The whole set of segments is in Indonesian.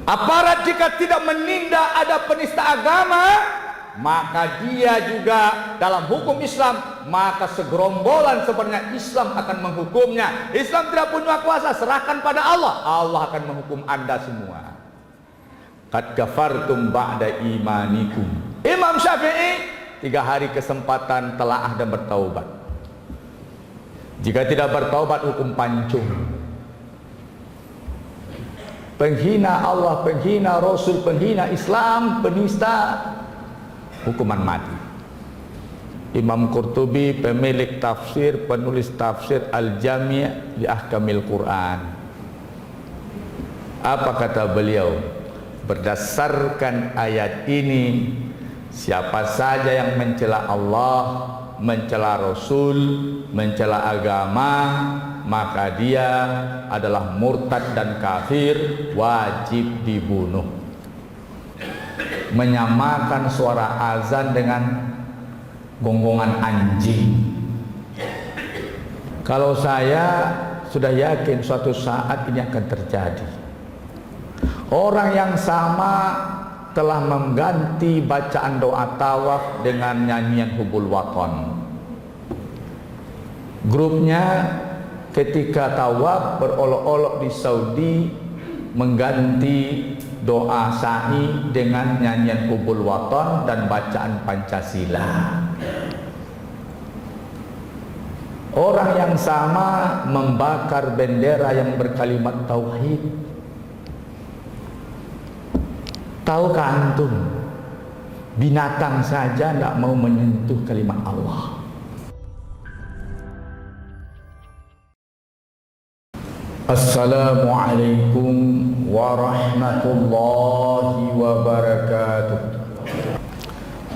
Aparat jika tidak menindak ada penista agama, maka dia juga dalam hukum Islam, maka segerombolan sebenarnya Islam akan menghukumnya. Islam tidak punya kuasa, serahkan pada Allah. Allah akan menghukum anda semua. Qad kafartum ba'da imanikum. Imam Syafi'i 3 hari kesempatan telaah dan bertaubat. Jika tidak bertaubat, hukum pancung. Penghina Allah, penghina Rasul, penghina Islam, penista, hukuman mati. Imam Qurtubi, pemilik tafsir, penulis tafsir Al-Jami' li Ahkamil Quran. Apa kata beliau? Berdasarkan ayat ini, siapa saja yang mencela Allah, mencela Rasul, mencela agama, maka dia adalah murtad dan kafir, wajib dibunuh. Menyamakan suara azan dengan gonggongan anjing. Kalau saya sudah yakin suatu saat ini akan terjadi. Orang yang sama telah mengganti bacaan doa tawaf dengan nyanyian hubul waton. Grupnya ketika tawaf berolok-olok di Saudi mengganti doa sa'i dengan nyanyian hubul waton dan bacaan Pancasila. Orang yang sama membakar bendera yang berkalimat tauhid. Tahukah antum, binatang saja tidak mau menyentuh kalimat Allah. Assalamualaikum warahmatullahi wabarakatuh.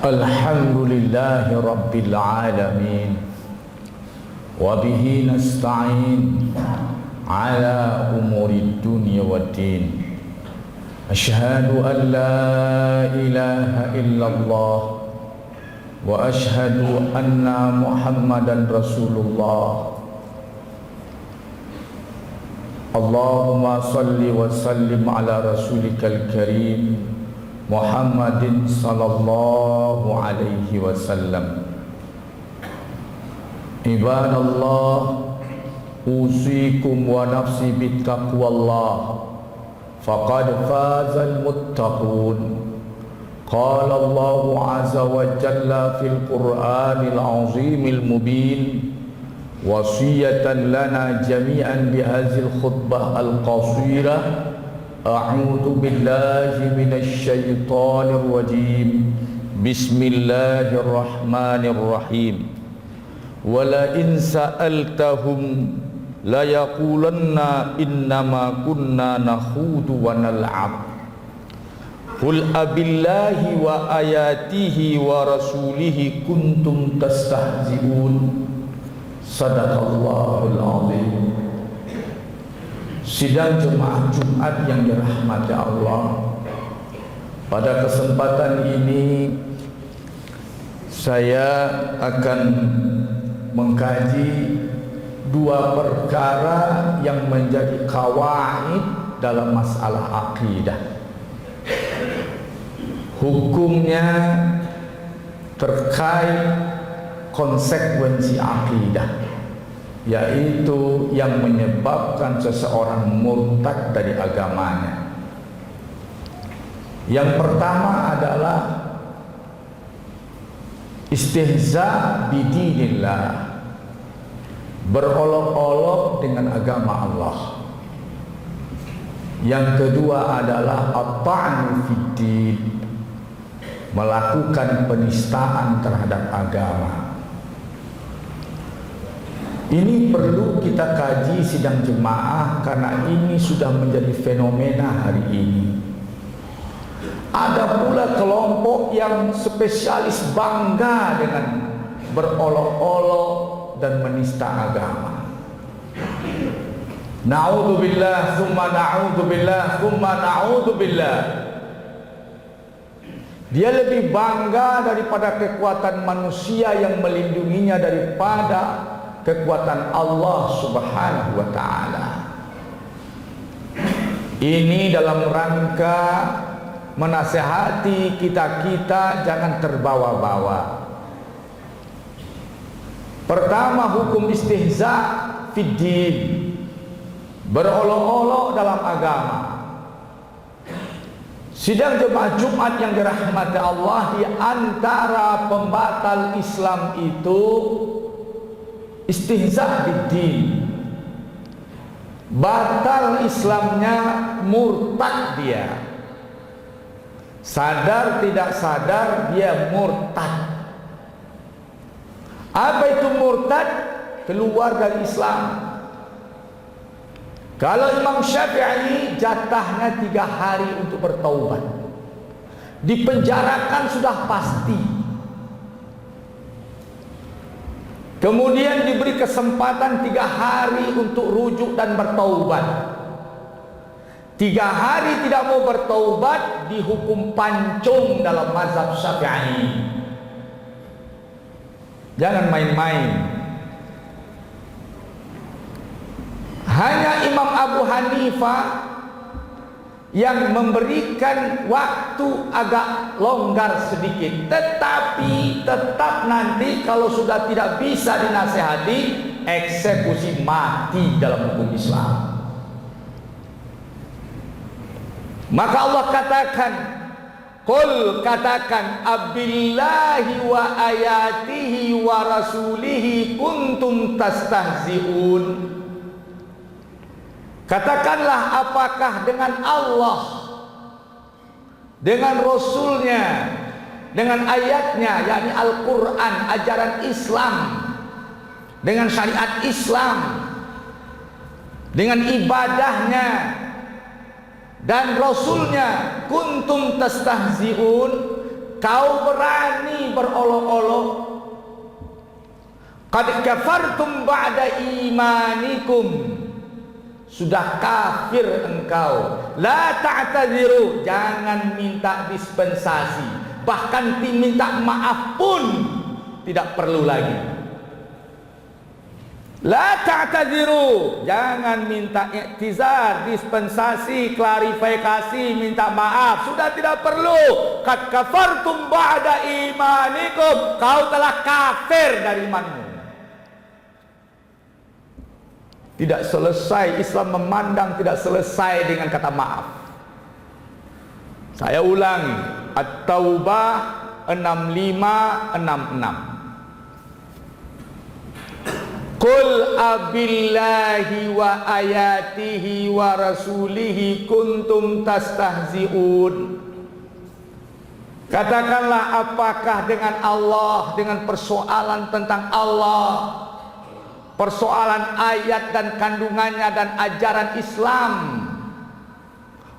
Alhamdulillahi rabbil alamin. Wabihi nasta'in ala umuri dunya waddin. Ashhadu an la ilaha illallah wa ashhadu anna Muhammadan Rasulullah. Allahumma salli wa sallim ala rasulikal karim Muhammadin sallallahu alaihi wasallam. Ibadallah, usikum wa nafsi bittaqwallah, faqad fazal muttaqun. Qala Allahu azza wa jalla fil Qur'anil azimil mubin, wasiyatan lana jami'an bihazil khutbah al-qasirah. A'udzu billahi minasy syaithanir rajim. Bismillahirrahmanirrahim. Wala in sa'altahum la yaqulanna innama kunna nakhudu wa nal'ab. Qul abillahi wa ayatihi wa rasulihi kuntum tastahzi'un. Sadaqallahul azim. Sidang jemaah Jumat yang dirahmati Allah, pada kesempatan ini saya akan mengkaji 2 perkara yang menjadi qawaid dalam masalah akidah. Hukumnya terkait konsekuensi akidah, yaitu yang menyebabkan seseorang murtad dari agamanya. Yang pertama adalah istihza bidinillah, berolok-olok dengan agama Allah. Yang kedua adalah at-ta'nu fiddin, melakukan penistaan terhadap agama. Ini perlu kita kaji sidang jemaah, karena ini sudah menjadi fenomena hari ini. Ada pula kelompok yang spesialis bangga dengan berolok-olok dan menista agama. Na'udzubillah, tsumma na'udzubillah, tsumma na'udzubillah. Dia lebih bangga daripada kekuatan manusia yang melindunginya daripada kekuatan Allah Subhanahu wa ta'ala. Ini dalam rangka menasehati kita jangan terbawa-bawa. Pertama, hukum istihza fiddin, berolok-olok dalam agama. Sidang jemaah Jumat yang dirahmati Allah, di antara pembatal Islam itu istihza fiddin. Batal Islamnya, murtad dia. Sadar tidak sadar dia murtad. Apa itu murtad? Keluar dari Islam. Kalau Imam Syafi'i jatahnya 3 hari untuk bertaubat. Dipenjarakan sudah pasti. Kemudian diberi kesempatan 3 hari untuk rujuk dan bertaubat. 3 hari tidak mau bertaubat, dihukum pancung dalam mazhab Syafi'i. Jangan main-main. Hanya Imam Abu Hanifah yang memberikan waktu agak longgar sedikit, tetapi tetap nanti kalau sudah tidak bisa dinasehati, eksekusi mati dalam hukum Islam. Maka Allah katakan, qul, katakan, abillahi wa ayatihi wa rasulihi kuntum tastahzi'un. Katakanlah, apakah dengan Allah, dengan Rasulnya, dengan ayatnya, yakni Al-Quran, ajaran Islam, dengan syariat Islam, dengan ibadahnya dan Rasulnya, kuntum tastahzi'un, kau berani berolok-olok? Qad kafartum ba'da imanikum, sudah kafir engkau. La ta'tadziru, jangan minta dispensasi, bahkan minta maaf pun tidak perlu lagi. La ta'tadziru, jangan minta i'tizar, dispensasi, klarifikasi, minta maaf, sudah tidak perlu. Qad kafartum ba'da imanikum, kau telah kafir dari imanmu. Tidak selesai, Islam memandang tidak selesai dengan kata maaf. Saya ulangi, At-Taubah 6566. Qul abillahi wa ayatihi wa rasulihi kuntum tastahzi'un. Katakanlah, apakah dengan Allah, dengan persoalan tentang Allah, persoalan ayat dan kandungannya dan ajaran Islam,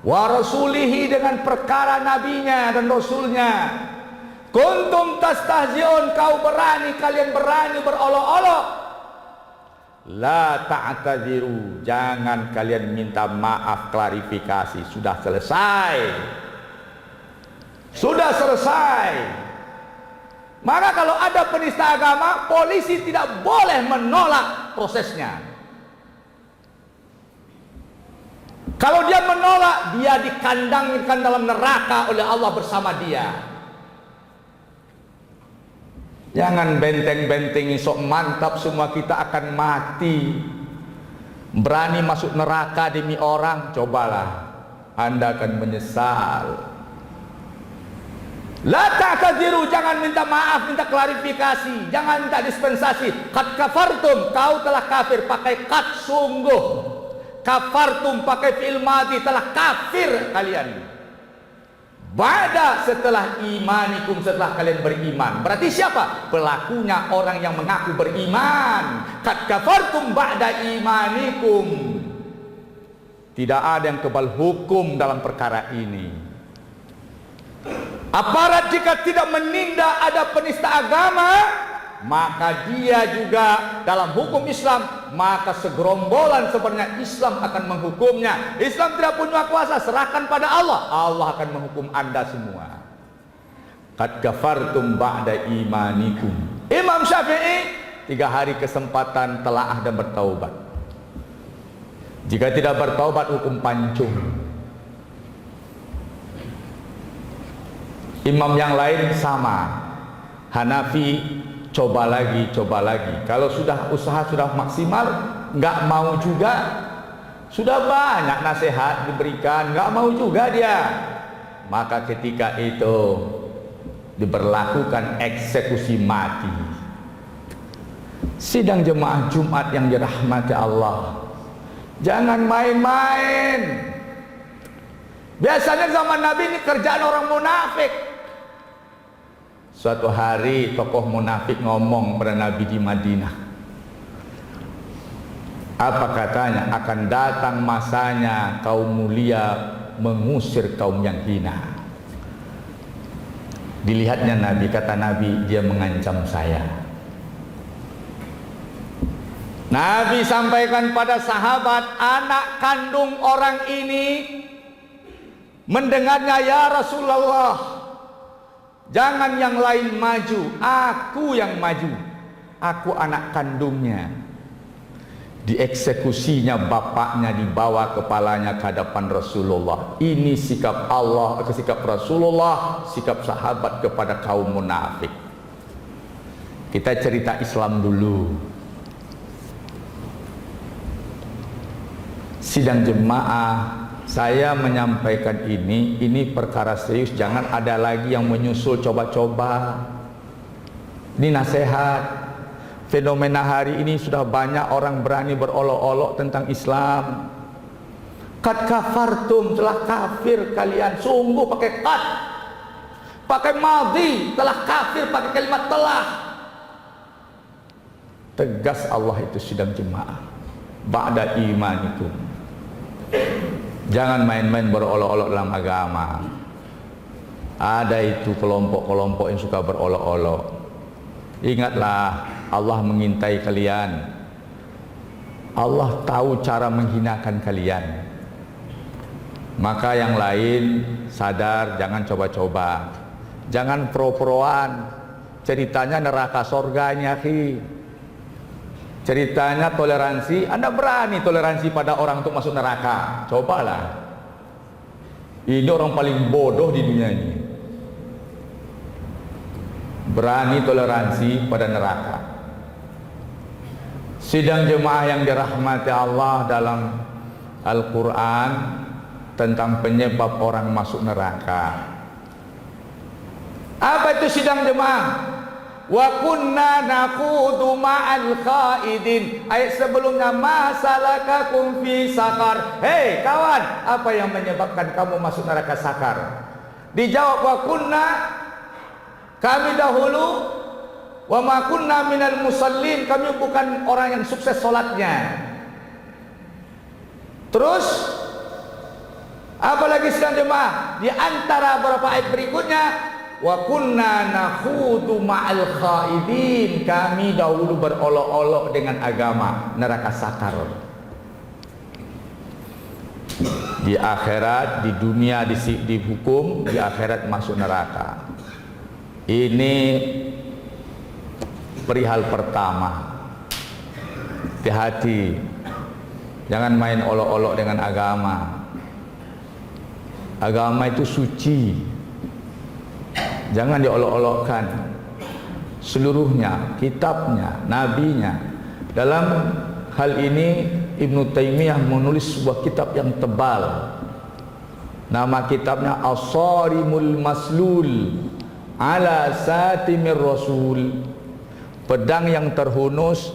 wa rasulihi, dengan perkara nabinya dan rasulnya, kuntum tastahzi'un, kalian berani berolok-olok. La ta'tadziru, jangan kalian minta maaf, klarifikasi, sudah selesai. Sudah selesai. Maka kalau ada penista agama, polisi tidak boleh menolak prosesnya. Kalau dia menolak, dia dikandangkan dalam neraka oleh Allah bersama dia. Jangan benteng-bentengi sok mantap semua kita akan mati. Berani masuk neraka demi orang, cobalah, Anda akan menyesal. La ta'tadziru, jangan minta maaf, minta klarifikasi, jangan minta dispensasi. Qad kafartum, kau telah kafir, pakai qad, sungguh. Kafartum pakai fi'il madhi, telah kafir kalian. Ba'da, setelah imanikum, setelah kalian beriman. Berarti siapa? Pelakunya orang yang mengaku beriman. Qad kafartum ba'da imanikum. Tidak ada yang kebal hukum dalam perkara ini. Aparat jika tidak menindak ada penista agama, maka dia juga dalam hukum Islam, maka segerombolan sebenarnya Islam akan menghukumnya. Islam tidak punya kuasa, serahkan pada Allah. Allah akan menghukum Anda semua. Qad kafartum ba'da imanikum. Imam Syafi'i 3 hari kesempatan telaah dan bertaubat. Jika tidak bertaubat, hukum pancung. Imam yang lain sama. Hanafi coba lagi, coba lagi. Kalau sudah usaha sudah maksimal, nggak mau juga. Sudah banyak nasihat diberikan, nggak mau juga dia. Maka ketika itu diberlakukan eksekusi mati. Sidang jemaah Jumat yang dirahmati Allah, jangan main-main. Biasanya zaman Nabi ini kerjaan orang munafik. Suatu hari tokoh munafik ngomong pada Nabi di Madinah. Apa katanya? Akan datang masanya kaum mulia mengusir kaum yang hina. Dilihatnya Nabi, kata Nabi, dia mengancam saya. Nabi sampaikan pada sahabat, anak kandung orang ini mendengarnya, ya Rasulullah, jangan yang lain maju, aku yang maju. Aku anak kandungnya. Dieksekusinya bapaknya, dibawa kepalanya ke hadapan Rasulullah. Ini sikap Allah, sikap Rasulullah, sikap sahabat kepada kaum munafik. Kita cerita Islam dulu. Sidang jemaah, saya menyampaikan ini perkara serius. Jangan ada lagi yang menyusul coba-coba. Ini nasihat. Fenomena hari ini sudah banyak orang berani berolok-olok tentang Islam. Qad kafartum, telah kafir kalian. Sungguh pakai qad, pakai madhi, telah kafir pakai kalimat telah. Tegas Allah itu sidang jemaah. Ba'da imanikum. Jangan main-main berolok-olok dalam agama. Ada itu kelompok-kelompok yang suka berolok-olok. Ingatlah, Allah mengintai kalian. Allah tahu cara menghinakan kalian. Maka yang lain sadar, jangan coba-coba. Jangan pro-proan. Ceritanya neraka sorganya, ceritanya toleransi. Anda berani toleransi pada orang untuk masuk neraka? Cobalah. Ini orang paling bodoh di dunia ini. Berani toleransi pada neraka. Sidang jemaah yang dirahmati Allah, dalam Al-Quran tentang penyebab orang masuk neraka. Apa itu sidang jemaah? Wa kunna naqudu ma'al qaidin. Ayat sebelumnya, ma salakakum fi sakar. Hei kawan, apa yang menyebabkan kamu masuk neraka sakar? Dijawab, wa kunna, kami dahulu, wa ma kunna minal musallin, kami bukan orang yang sukses salatnya. Terus apalagi sedang jemaah? Di antara beberapa ayat berikutnya, wa kunna nakhudu ma'al khaidin, kami dahulu berolok-olok dengan agama. Neraka sakar. Di akhirat, di dunia dihukum, di akhirat masuk neraka. Ini perihal pertama. Hati-hati, jangan main olok-olok dengan agama. Agama itu suci, jangan diolok-olokkan. Seluruhnya, kitabnya, nabinya. Dalam hal ini Ibnu Taimiyah menulis sebuah kitab yang tebal. Nama kitabnya As-Sarimul Maslul ala Satimir Rasul, pedang yang terhunus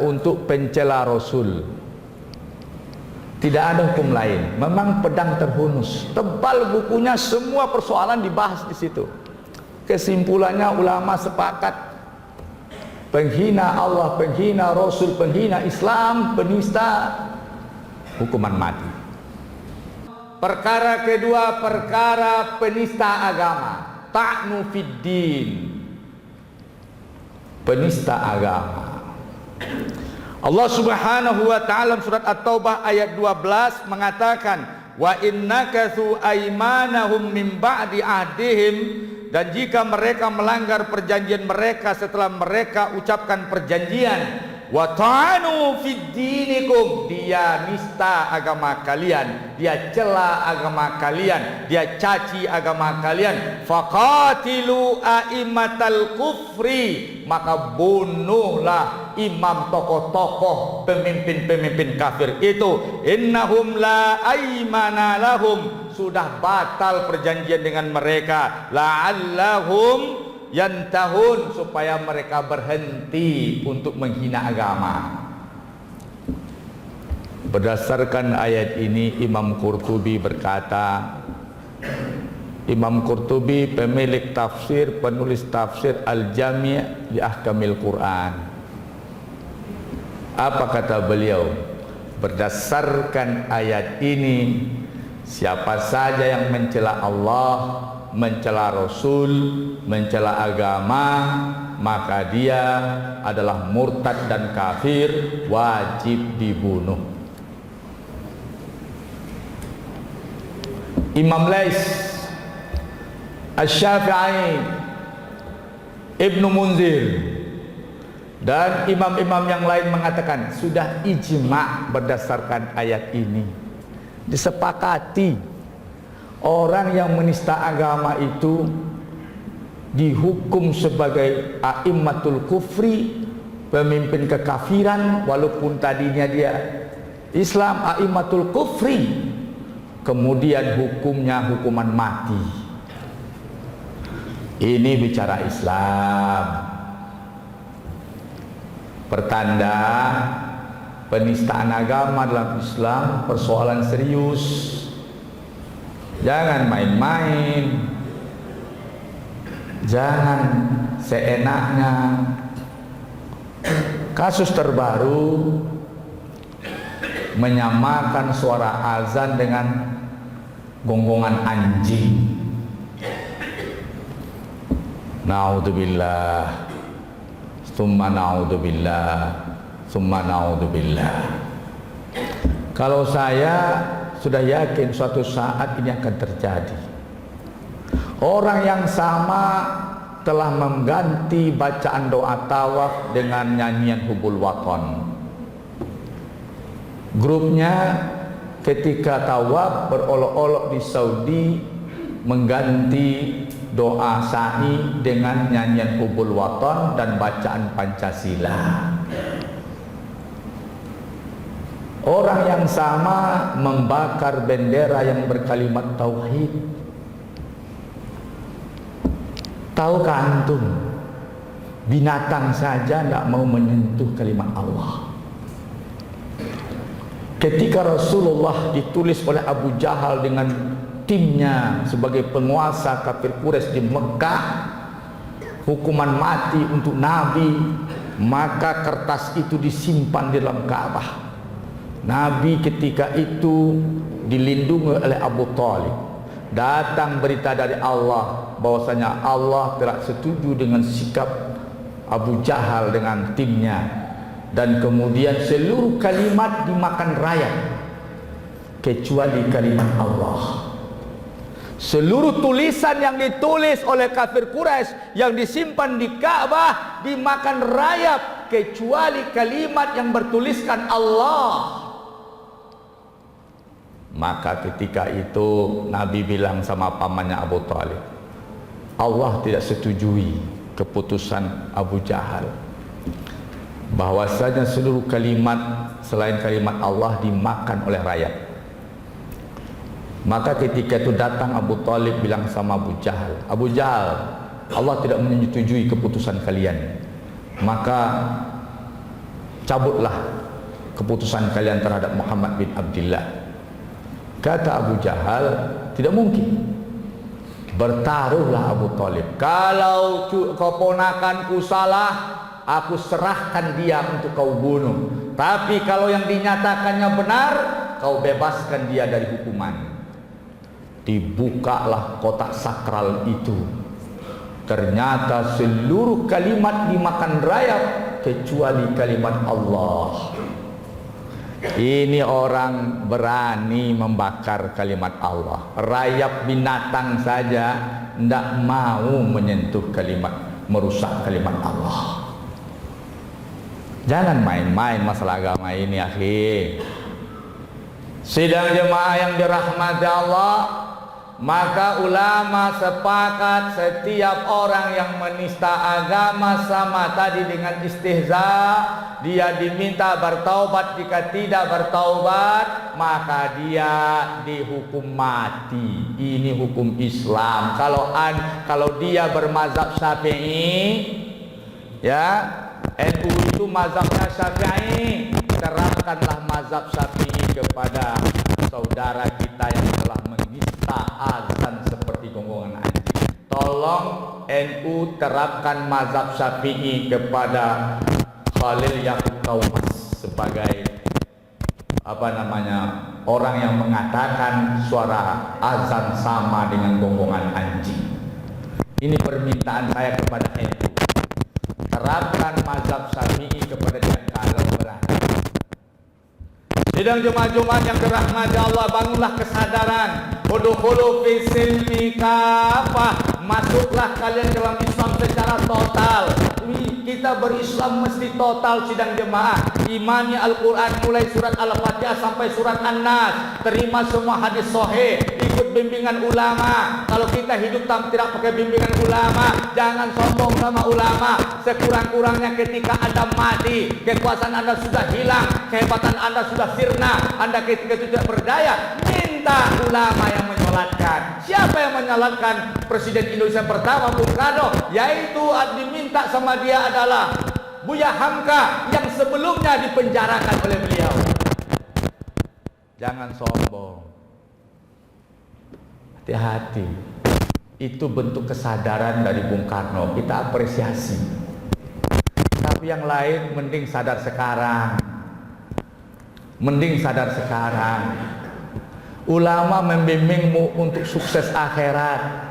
untuk pencela Rasul. Tidak ada hukum lain, memang pedang terhunus. Tebal bukunya, semua persoalan dibahas di situ. Kesimpulannya ulama sepakat, penghina Allah, penghina Rasul, penghina Islam, penista, hukuman mati. Perkara kedua, perkara penista agama, ta'nu fiddin, penista agama. Allah Subhanahu wa taala surat At-Taubah ayat 12 mengatakan, wa innakatsu aymanahum min ba'di ahdihim, dan jika mereka melanggar perjanjian mereka setelah mereka ucapkan perjanjian, wa ta'anu fid dinikum, dia nista agama kalian, dia cela agama kalian, dia caci agama kalian, faqatilu a'immatal kufri, maka bunuhlah imam, tokoh-tokoh, pemimpin-pemimpin kafir itu. Innahum la aymana lahum, sudah batal perjanjian dengan mereka. La'allahum yantahun, supaya mereka berhenti untuk menghina agama. Berdasarkan ayat ini, Imam Qurtubi berkata, Imam Qurtubi pemilik tafsir, penulis tafsir Al-Jami' li Ahkamil Quran. Apa kata beliau? Berdasarkan ayat ini, siapa saja yang mencela Allah, mencela Rasul, mencela agama, maka dia adalah murtad dan kafir, wajib dibunuh. Imam Lais, Asy-Syafi'i, Ibnu Munzir, dan imam-imam yang lain mengatakan sudah ijma' berdasarkan ayat ini, disepakati orang yang menista agama itu dihukum sebagai a'immatul kufri, pemimpin kekafiran, walaupun tadinya dia Islam, a'immatul kufri, kemudian hukumnya hukuman mati. Ini bicara Islam. Pertanda penistaan agama dalam Islam persoalan serius. Jangan main-main, jangan seenaknya. Kasus terbaru menyamakan suara azan dengan gonggongan anjing. Naudzubillah, summa naudzubillah, summa naudzubillah. Kalau saya sudah yakin suatu saat ini akan terjadi. Orang yang sama telah mengganti bacaan doa tawaf dengan nyanyian hubul waton. Grupnya ketika tawaf berolok-olok di Saudi mengganti doa sa'i dengan nyanyian hubul waton dan bacaan Pancasila. Orang yang sama membakar bendera yang berkalimat tauhid. Tahukah antum, binatang saja tidak mau menyentuh kalimat Allah. Ketika Rasulullah ditulis oleh Abu Jahal dengan timnya sebagai penguasa kafir Quraisy di Mekah, hukuman mati untuk Nabi, maka kertas itu disimpan di dalam Ka'bah. Nabi ketika itu dilindungi oleh Abu Thalib. Datang berita dari Allah bahwasanya Allah tidak setuju dengan sikap Abu Jahal dengan timnya, dan kemudian seluruh kalimat dimakan rayap kecuali kalimat Allah. Seluruh tulisan yang ditulis oleh kafir Quraisy yang disimpan di Ka'bah dimakan rayap kecuali kalimat yang bertuliskan Allah. Maka ketika itu Nabi bilang sama pamannya Abu Thalib, Allah tidak setujui keputusan Abu Jahal, bahwasanya seluruh kalimat selain kalimat Allah dimakan oleh rakyat. Maka ketika itu datang Abu Thalib bilang sama Abu Jahal, Abu Jahal, Allah tidak menyetujui keputusan kalian, maka cabutlah keputusan kalian terhadap Muhammad bin Abdullah. Kata Abu Jahal, tidak mungkin. Bertaruhlah Abu Thalib, kalau keponakanku salah, aku serahkan dia untuk kau bunuh. Tapi kalau yang dinyatakannya benar, kau bebaskan dia dari hukuman. Dibukalah kotak sakral itu. Ternyata seluruh kalimat dimakan rayap kecuali kalimat Allah. Ini orang berani membakar kalimat Allah. Rayap binatang saja tidak mau menyentuh kalimat, merusak kalimat Allah. Jangan main-main masalah agama ini, akhi. Sidang jemaah yang dirahmati Allah, maka ulama sepakat setiap orang yang menista agama sama tadi dengan istihza, dia diminta bertaubat. Jika tidak bertaubat, maka dia dihukum mati. Ini hukum Islam. Kalau dia bermazhab Syafi'i, ya, NU itu mazhabnya Syafi'i, terapkanlah mazhab Syafi'i kepada saudara kita yang telah menista azan seperti gonggongan anjing. Tolong NU terapkan mazhab Syafi'i kepada Khalil Yaqubbas sebagai orang yang mengatakan suara azan sama dengan gonggongan anjing. Ini permintaan saya kepada NU. Terapkan mazhab Syafi'i kepada dia kalau berani. Sidang Jumat-Jumat yang dirahmati Allah, bangunlah kesadaran. Udkhulu fi silmi kafah. Masuklah kalian dalam Islam secara total. Kita berislam mesti total, sidang jemaah. Imani Al-Quran mulai surat Al-Fatihah sampai surat An-Nas. Terima semua hadis sahih. Ikut bimbingan ulama. Kalau kita hidup tidak pakai bimbingan ulama, jangan sombong sama ulama. Sekurang-kurangnya ketika Anda mati, kekuasaan Anda sudah hilang, kehebatan Anda sudah sirna, Anda ketika itu tidak berdaya, minta ulama yang menyolatkan. Siapa yang menyolatkan? Presiden Indonesia pertama Bung Karno, yaitu diminta sama dia adalah Buya Hamka yang sebelumnya dipenjarakan oleh beliau. Jangan sombong, hati-hati. Itu bentuk kesadaran dari Bung Karno, kita apresiasi. Tapi yang lain mending sadar sekarang. Ulama membimbingmu untuk sukses akhirat,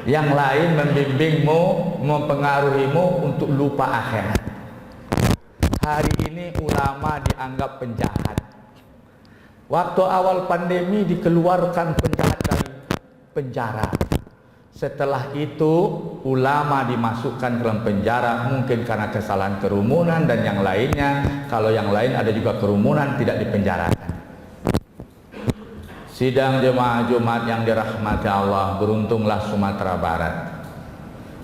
yang lain membimbingmu, mempengaruhimu untuk lupa akhirat. Hari ini ulama dianggap penjahat. Waktu awal pandemi dikeluarkan penjahat dari penjara. Setelah itu ulama dimasukkan dalam penjara, mungkin karena kesalahan kerumunan dan yang lainnya. Kalau yang lain ada juga kerumunan, tidak dipenjarakan. Sidang jemaah Jumat yang dirahmati Allah, beruntunglah Sumatera Barat.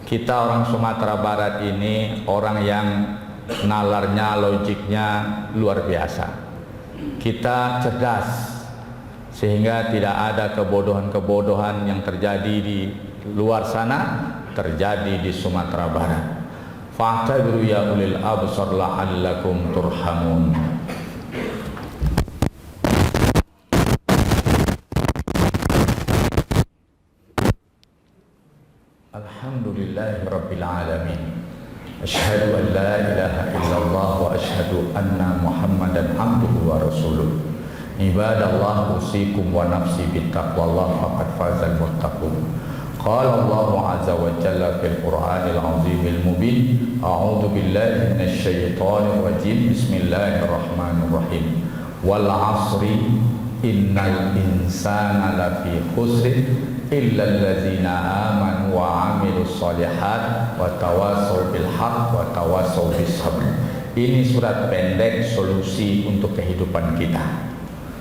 Kita orang Sumatera Barat ini orang yang nalarnya, logiknya luar biasa. Kita cerdas, sehingga tidak ada kebodohan-kebodohan yang terjadi di luar sana terjadi di Sumatera Barat. Fa'tabiru ya ulil absar la'allakum turhamun. Alhamdulillahi Rabbil Alamin. Asyhadu an la ilaha illallah wa asyhadu anna Muhammadan abduhu wa rasuluh. Ibadallah, usikum wa nafsi bittaqwallah faqad fazal muttaqun. Qala Allah azza wa jalla fil Qur'anil azimil mubin. A'udzu billahi minasy syaithanir rajim. Bismillahirrahmanirrahim. Wal 'asri innal insana lafi khusrin illal ladzina amanu wa 'amilus shalihat wa tawassaw bil haqq wa tawassaw bis sabr. Ini surat pendek solusi untuk kehidupan kita.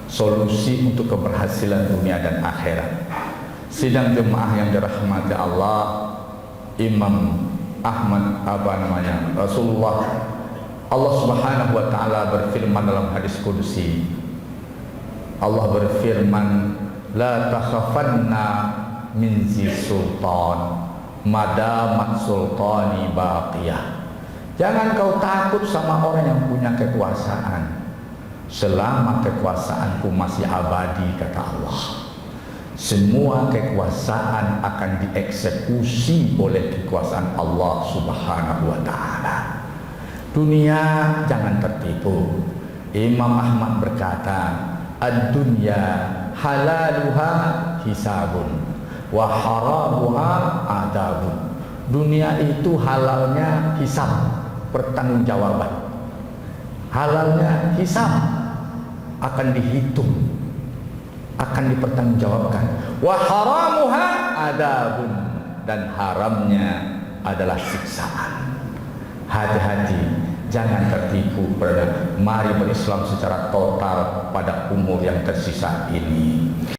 Solusi untuk keberhasilan dunia dan akhirat. Sidang jemaah yang dirahmati Allah, Imam Ahmad Rasulullah Allah Subhanahu wa taala berfirman dalam hadis qudsi. Allah berfirman, la takhafanna min zi sultan madamat sultani baqiyah. Jangan kau takut sama orang yang punya kekuasaan selama kekuasaanku masih abadi, kata Allah. Semua kekuasaan akan dieksekusi oleh kekuasaan Allah Subhanahu wa taala. Dunia jangan tertipu. Imam Ahmad berkata, ad-dunya halaluha hisabun wa haramuha adabun. Dunia itu halalnya hisab, pertanggungjawaban. Halalnya hisab, akan dihitung, akan dipertanggungjawabkan. Wa haramuha adabun, dan haramnya adalah siksaan. Hati-hati, Jangan tertipu, mari berislam secara total pada umur yang tersisa ini.